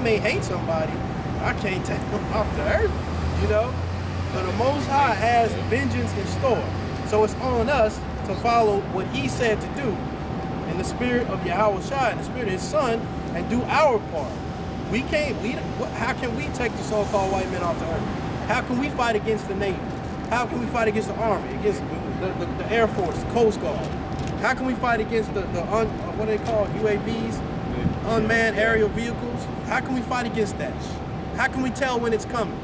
may hate somebody, I can't take them off the earth, you know? So the Most High has vengeance in store. So it's on us to follow what he said to do in the spirit of Yahweh Shai, in the spirit of his son, and do our part. We can't, how can we take the so-called white men off the earth? How can we fight against the Navy? How can we fight against the Army, against the Air Force, the Coast Guard? How can we fight against what are they called, UAVs, unmanned aerial vehicles? How can we fight against that? How can we tell when it's coming?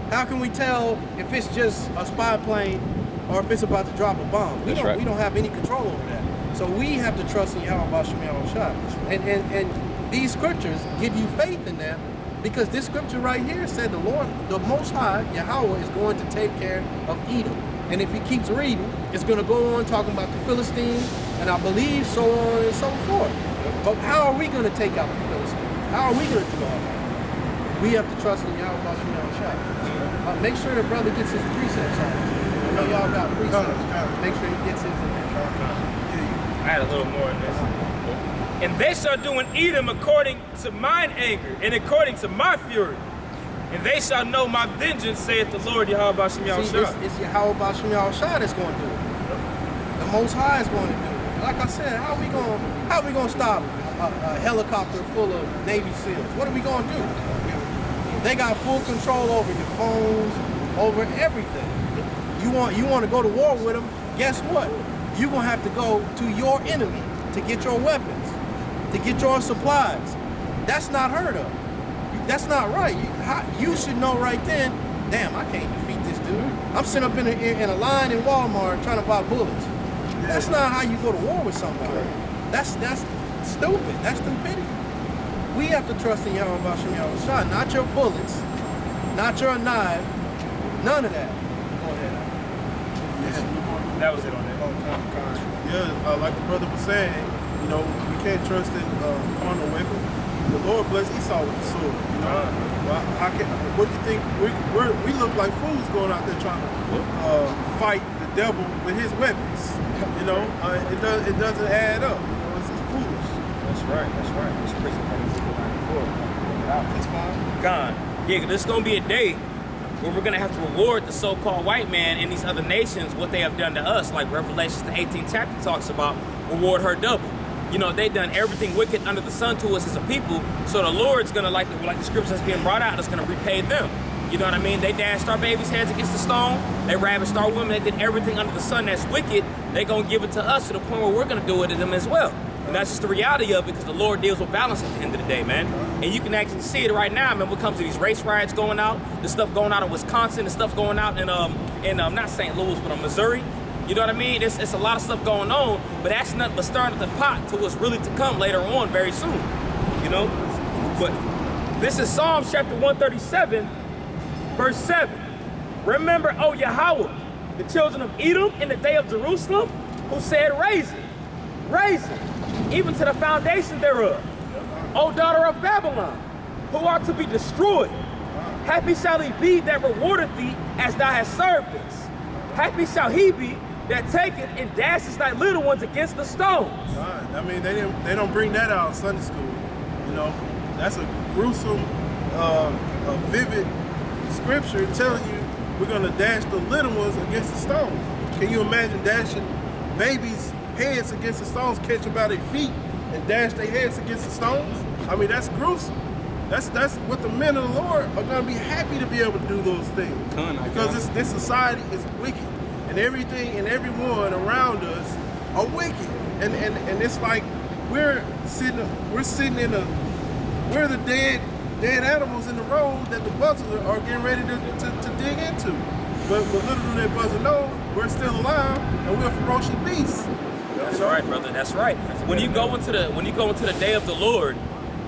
How can we tell if it's just a spy plane or if it's about to drop a bomb? We don't have any control over that. So we have to trust in Yahweh Bashem Yahweh Shai. And these scriptures give you faith in that, because this scripture right here said the Lord, the Most High, Yahweh, is going to take care of Edom. And if he keeps reading, it's going to go on talking about the Philistines, and I believe so on and so forth. But how are we going to take out the Philistines? How are we going to do all that? We have to trust in Yahweh Bashem Yahweh Shai. Make sure the brother gets his precepts out. I know y'all got precepts. Make sure he gets his in there. I had a little more in this. And they shall do in Edom according to mine anger and according to my fury. And they shall know my vengeance, saith the Lord Yahweh Bashem Yahweh Shai. It's Yahweh Bashem Yahweh Shai that's going to do it. The Most High is going to do it. Like I said, how are we going to stop a helicopter full of Navy SEALs? What are we going to do? They got full control over your phones, over everything. You want to go to war with them? Guess what? You're going to have to go to your enemy to get your weapons, to get your supplies. That's not heard of. That's not right. You should know right then, damn, I can't defeat this dude. I'm sitting up in a line in Walmart trying to buy bullets. That's not how you go to war with somebody. That's stupid. That's stupidity. We have to trust in Yahweh Bashem Yahweh Shai, not your bullets, not your knife, none of that. Go ahead. That was it on that. Yeah, like the brother was saying, you know, we can't trust in carnal weapons. The Lord blessed Esau with the sword. You know, what do you think? We look like fools going out there trying to fight the devil with his weapons. You know, it doesn't add up. You know, it's foolish. That's right. It's prison That's fine. God. Yeah, this is gonna be a day where we're gonna have to reward the so-called white man in these other nations what they have done to us, like Revelations the 18th chapter talks about, reward her double. You know, they done everything wicked under the sun to us as a people, so the Lord's gonna, like the scripture that's being brought out, is gonna repay them. You know what I mean? They dashed our babies' heads against the stone, they ravished our women, they did everything under the sun that's wicked. They gonna give it to us to the point where we're gonna do it to them as well. And that's just the reality of it, because the Lord deals with balance at the end of the day, man. And you can actually see it right now, man, when it comes to these race riots going out, the stuff going out in Wisconsin, the stuff going out in not St. Louis, but Missouri. You know what I mean? It's a lot of stuff going on, but that's nothing but stirring up the pot to what's really to come later on very soon, you know? But this is Psalms chapter 137, verse 7. Remember, O Yahweh, the children of Edom in the day of Jerusalem, who said, raise it, even to the foundation thereof. O daughter of Babylon, who are to be destroyed. Happy shall he be that rewardeth thee as thou hast served us. Happy shall he be that taketh and dashes thy little ones against the stones. I mean, they don't bring that out in Sunday school. You know, that's a gruesome, vivid scripture telling you we're gonna dash the little ones against the stones. Can you imagine dashing babies' heads against the stones, catch them by their feet and dash their heads against the stones? I mean, that's gruesome. That's what the men of the Lord are gonna be happy to be able to do those things. Because this society is wicked. And everything and everyone around us are wicked. And it's like we're the dead animals in the road that the buzzers are getting ready to dig into. But little do that buzzer know, we're still alive and we're ferocious beasts. That's right, brother. That's right. When you go into the day of the Lord,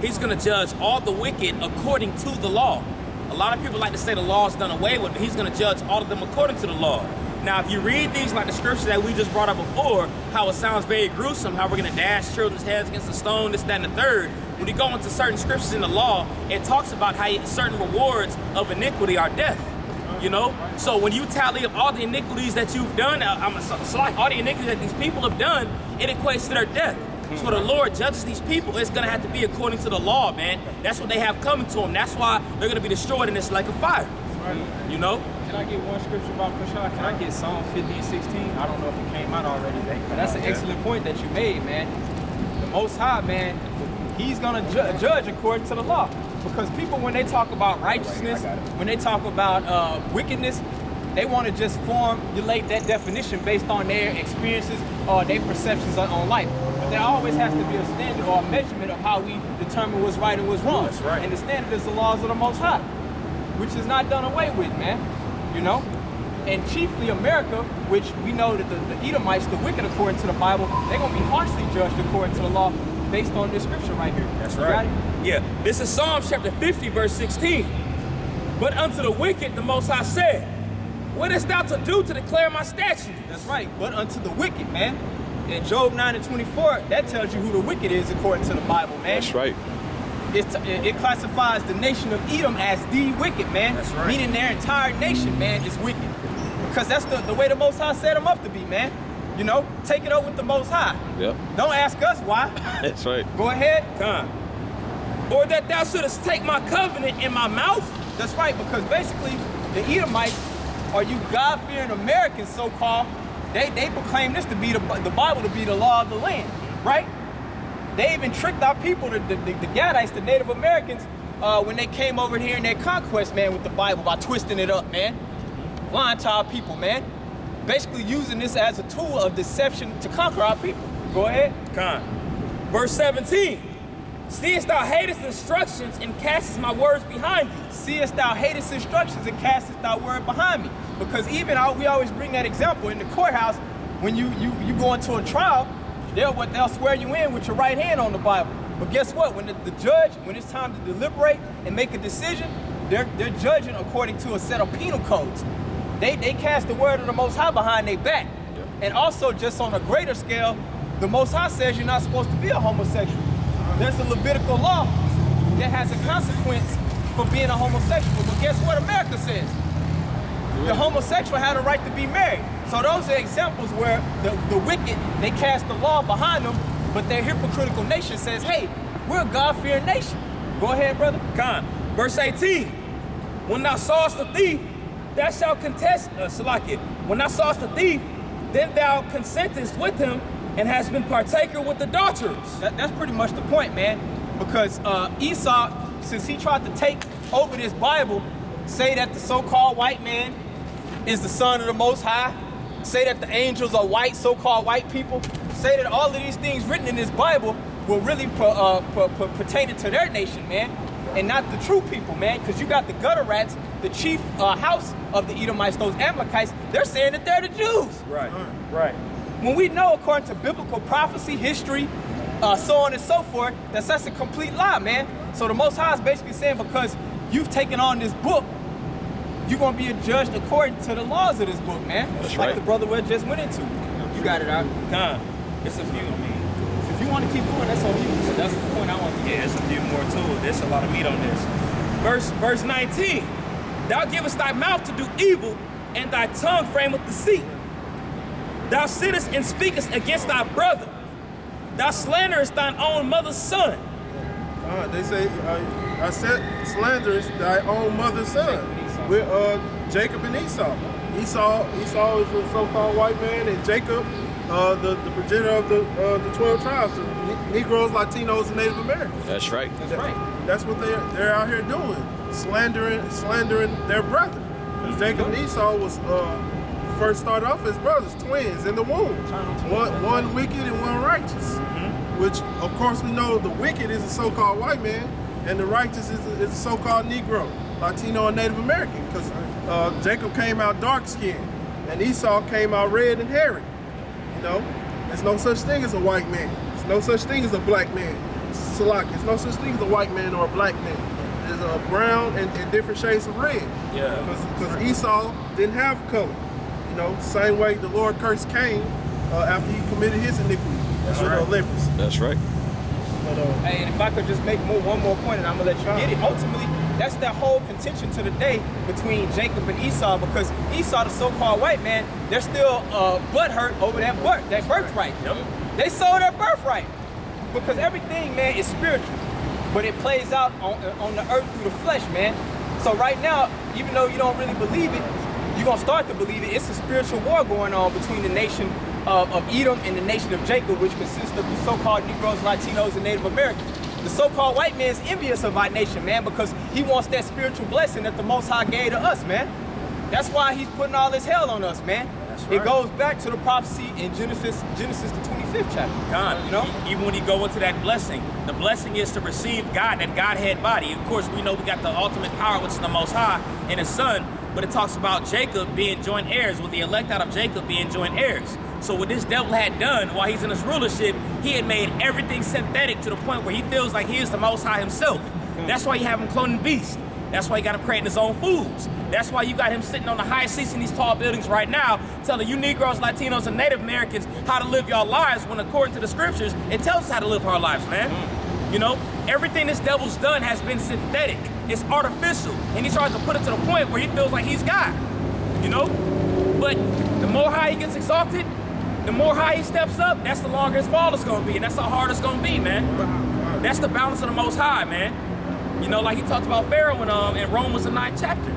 he's gonna judge all the wicked according to the law. A lot of people like to say the law is done away with, but he's gonna judge all of them according to the law. Now, if you read these, like the scripture that we just brought up before, how it sounds very gruesome, how we're gonna dash children's heads against the stone, this, that, and the third. When you go into certain scriptures in the law, it talks about how certain rewards of iniquity are death. You know? So when you tally up all the iniquities that you've done, all the iniquities that these people have done, it equates to their death. So when the Lord judges these people, it's gonna have to be according to the law, man. That's what they have coming to them. That's why they're gonna be destroyed in this lake of fire. You know? Can I get one scripture about Kushah? Can I get Psalm 50 and 16? I don't know if it came out already. But that's an excellent point that you made, man. The Most High, man, He's gonna judge according to the law. Because people, when they talk about righteousness, when they talk about wickedness, they want to just formulate that definition based on their experiences or their perceptions on life. But there always has to be a standard or a measurement of how we determine what's right and what's wrong. That's right. And the standard is the laws of the Most High, which is not done away with, man. You know? And chiefly America, which we know that the Edomites, the wicked according to the Bible, they're going to be harshly judged according to the law based on this scripture right here. That's You right. got it? Yeah. This is Psalms chapter 50, verse 16. But unto the wicked, the Most High said, what hast thou to do to declare my statutes? That's right. But unto the wicked, man. In Job 9 and 24, that tells you who the wicked is according to the Bible, man. That's right. It classifies the nation of Edom as the wicked, man. That's right. Meaning their entire nation, man, is wicked. Because that's the way the Most High set them up to be, man. You know, take it up with the Most High. Yep. Don't ask us why. That's right. Go ahead. Come. Or that thou shouldest take my covenant in my mouth? That's right, because basically the Edomites, or you God-fearing Americans, so-called, they proclaim this to be the Bible to be the law of the land, right? They even tricked our people, the Gadites, the Native Americans, when they came over here in their conquest, man, with the Bible by twisting it up, man. Lying to our people, man. Basically using this as a tool of deception to conquer our people. Go ahead. Come. Verse 17. Seest thou hatest instructions and castest my words behind thee? Seest thou hatest instructions and castest thy word behind me? Because even we always bring that example in the courthouse when you go into a trial, they'll swear you in with your right hand on the Bible. But guess what? When the judge, when it's time to deliberate and make a decision, they're judging according to a set of penal codes. They cast the word of the Most High behind their back. Yep. And also, just on a greater scale, the Most High says you're not supposed to be a homosexual. There's a Levitical law that has a consequence for being a homosexual. But guess what America says? The homosexual had a right to be married. So those are examples where the wicked, they cast the law behind them, but their hypocritical nation says, hey, we're a God-fearing nation. Go ahead, brother. Con. Verse 18. When thou sawest the thief, thou shalt contest, Salakia. When thou sawest the thief, then thou consentest with him and hast been partaker with the adulterers. That's pretty much the point, man. Because Esau, since he tried to take over this Bible, say that the so-called white man is the son of the Most High, say that the angels are white, so-called white people, say that all of these things written in this Bible were really pertaining to their nation, man, and not the true people, man. Because you got the gutter rats, the chief house of the Edomites, those Amalekites, they're saying that they're the Jews. Right. Right. When we know, according to biblical prophecy, history, so on and so forth, that's a complete lie, man. So the Most High is basically saying, because you've taken on this book, you're going to be judged according to the laws of this book, man. That's like right. the brother we just went into. You got it out. Con. It's a few, If you want to keep going, that's on you. So that's the point I want to get. yeah, it's a few more to it. There's a lot of meat on this. Verse 19. Thou givest thy mouth to do evil, and thy tongue frameth deceit. Thou sittest and speakest against thy brother. Thou slanderest thine own mother's son. They say, I said slanderous thy own mother's son. With Jacob and Esau. Esau is a so-called white man, and Jacob, the progenitor of the 12 tribes, the Negroes, Latinos, and Native Americans. That's right. That's right. That's what they're out here doing, slandering their brother. Because Jacob and Esau was first started off as brothers, twins in the womb. One wicked and one righteous. Which, of course, we know the wicked is a so-called white man, and the righteous is a so-called Negro, Latino, and Native American. Because Jacob came out dark-skinned, and Esau came out red and hairy. You know, there's no such thing as a white man. There's no such thing as a black man. Salak, there's no such thing as a white man or a black man. There's a brown and different shades of red. Yeah. Because Esau didn't have color. You know, same way the Lord cursed Cain after he committed his iniquity. That's with right. leprosy. That's right. But, Hey, and if I could just make one more point, and I'm gonna let you get it. Ultimately, that's that whole contention to the day between Jacob and Esau, because Esau, the so-called white man, they're still butthurt over that birthright. Yep. They sold their birthright. because everything, man, is spiritual, but it plays out on the earth through the flesh, man. So right now, even though you don't really believe it, you're gonna start to believe it. It's a spiritual war going on between the nation of Edom and the nation of Jacob, which consists of the so-called Negroes, Latinos, and Native Americans. The so-called white man is envious of our nation, man, because he wants that spiritual blessing that the Most High gave to us, man. That's why he's putting all this hell on us, man. That's right. It goes back to the prophecy in Genesis the 25th chapter. God, you know? Even when you go into that blessing, the blessing is to receive God, that Godhead body. Of course, we know we got the ultimate power, which is the Most High, and His Son, but it talks about Jacob being joint heirs, with the elect out of Jacob being joint heirs. So what this devil had done while he's in his rulership, he had made everything synthetic to the point where he feels like he is the Most High himself. That's why you have him cloning beasts. That's why you got him creating his own foods. That's why you got him sitting on the highest seats in these tall buildings right now, telling you Negroes, Latinos, and Native Americans how to live your lives, when according to the scriptures, it tells us how to live our lives, man. You know, everything this devil's done has been synthetic. It's artificial. And he tries to put it to the point where he feels like he's God, you know? But the more high he gets exalted, the more high he steps up, that's the longer his fall is gonna be, and that's how hard it's gonna be, man. That's the balance of the Most High, man. You know, like he talked about Pharaoh in Romans the 9th chapter,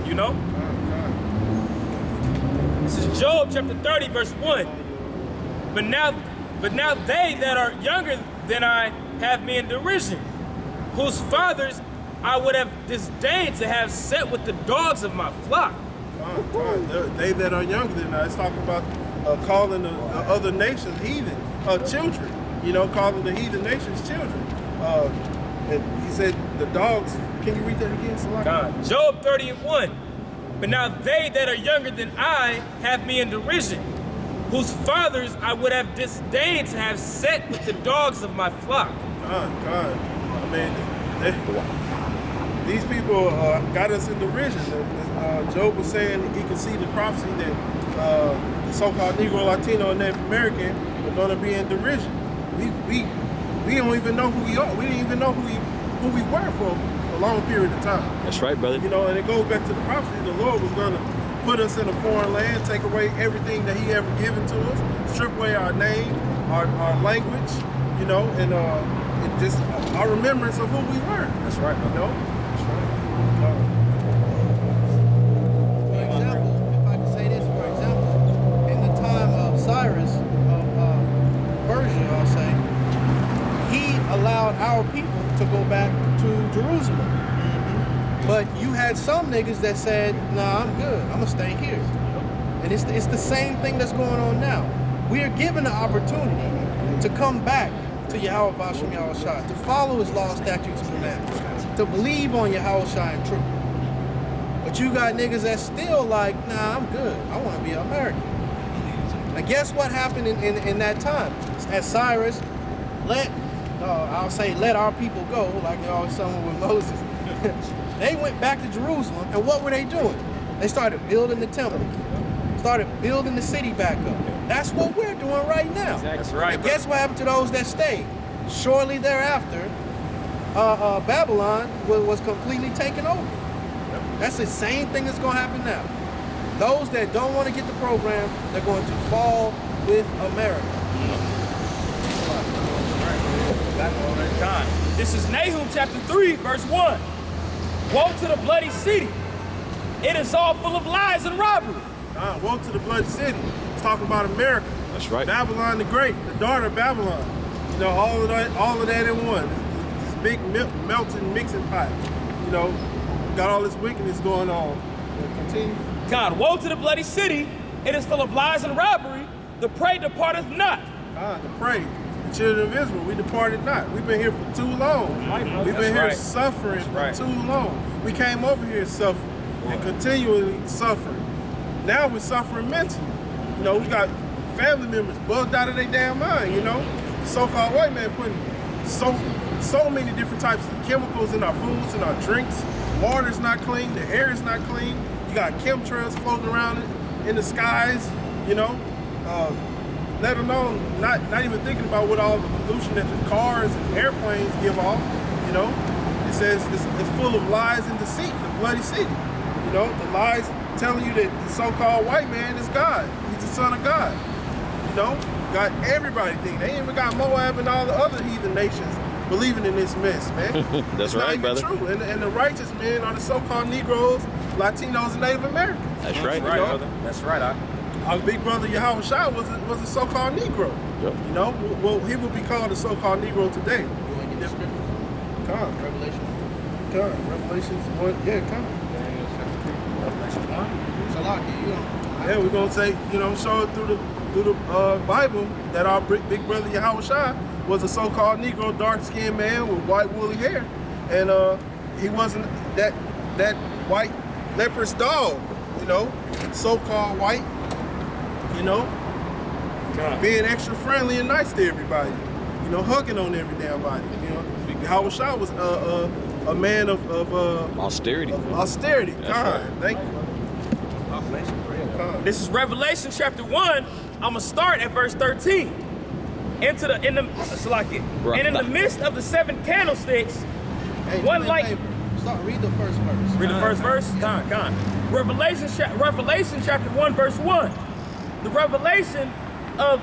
you know? This is Job chapter 30, verse 1. But now they that are younger than I have me in derision, whose fathers I would have disdained to have set with the dogs of my flock. They that are younger than I, it's talking about calling the other nations heathen, children, you know, calling the heathen nations children. And he said the dogs, can you read that again, Salaki? Job 30:1. But now they that are younger than I have me in derision, whose fathers I would have disdained to have set with the dogs of my flock. God. I mean, these people got us in derision. Job was saying he could see the prophecy that the so-called Negro, Latino, and Native American are going to be in derision. We don't even know who we are. We didn't even know who we were for a long period of time. That's right, brother. You know, and it goes back to the prophecy. The Lord was going to put us in a foreign land, take away everything that He ever given to us, strip away our name, our language, you know, and it just our remembrance of who we were. That's right, brother. You know? That's right. For example, if I could say this, for example, in the time of Cyrus of Persia, I'll say, he allowed our people to go back to Jerusalem. But you had some niggas that said, nah, I'm good, I'm gonna stay here. And it's the same thing that's going on now. We are given the opportunity to come back to Yahweh Basham Yahushua, to follow His law, statutes, and commandments, to believe on Yahweh and truth. But you got niggas that's still like, nah, I'm good, I want to be American. And guess what happened in that time? As Cyrus let our people go, like they always tell with Moses. They went back to Jerusalem, and what were they doing? They started building the temple, started building the city back up. That's what we're doing right now. That's right. And guess what happened to those that stayed? Shortly thereafter, Babylon was completely taken over. That's the same thing that's going to happen now. Those that don't want to get the program, they're going to fall with America. God. This is Nahum chapter 3, verse 1. Woe to the bloody city. It is all full of lies and robbery. Woe to the bloody city. It's talking about America. That's right. Babylon the Great, the daughter of Babylon. You know, all of that in one. This big melting mixing pot. You know, got all this wickedness going on. Continue. God, woe to the bloody city. It is full of lies and robbery. The prey departeth not. The prey. The children of Israel, we departed not. We've been here for too long. We've been here suffering for too long. We came over here suffering and continually suffering. Now we're suffering mentally. You know, we got family members bugged out of their damn mind, you know? The so-called white man putting so many different types of chemicals in our foods and our drinks. Water's not clean, the air is not clean. You got chemtrails floating around in the skies, you know? Let alone not even thinking about what all the pollution that the cars and airplanes give off, you know? It says it's full of lies and deceit, the bloody city. You know, the lies telling you that the so-called white man is God. He's the son of God. You know, got everybody thinking. They even got Moab and all the other heathen nations believing in this mess, man. That's it's right, not even brother. true. And the righteous men are the so-called Negroes, Latinos, and Native Americans. That's That's right. right, know? brother. That's right. Our big brother Yahweh Shai was a so-called Negro. Yep. You know, well, he would be called a so-called Negro today. You want to get the scripture? Come, Revelation. Revelations 1. Yeah, come. Revelation 1. Salaki, you know. Yeah, we're gonna say, you know, show it through the Bible that our big brother Yahweh Shai was a so-called Negro, dark-skinned man with white woolly hair, and he wasn't that white leprous dog, you know, so-called white, you know, being extra friendly and nice to everybody, you know, hugging on every damn body, you know. Yahweh Shai was a man of Austerity. austerity. That's God, right. thank you. God. This is Revelation chapter 1. I'm gonna start at verse 13. Salaki. And in the midst of the 7 candlesticks, Hey, one do me a light. favor. Start, read the first verse. Read the first verse. Come on. Revelation chapter 1, verse 1. The revelation of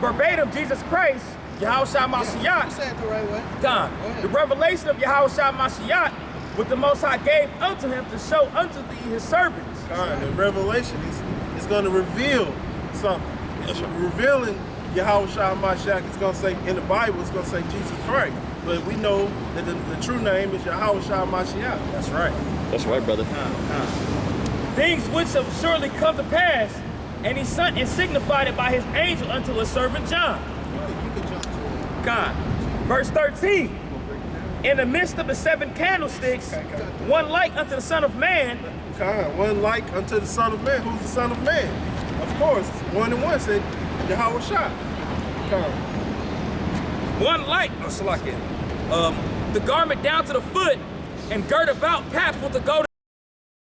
verbatim Jesus Christ, Yahushua You Mashiach. said it the right way. God. Go ahead. The revelation of Yahushua Mashiach, what the Most High gave unto him to show unto thee his servants. God, the revelation is going to reveal something. It's revealing Yahweh Shai Mashiach. It's going to say, in the Bible, it's going to say Jesus Christ. But we know that the true name is Yahweh Shai Mashiach. That's right. That's right, brother. Things which shall surely come to pass, and he sent and signified it by his angel unto his servant John. You can jump to it. God. Verse 13. In the midst of the 7 candlesticks, one like unto the Son of Man. God, one like unto the Son of Man. Who's the Son of Man? Of course, 1 and 1 said Yahweh Shai. God. One like, the garment down to the foot, and girt about paps with the golden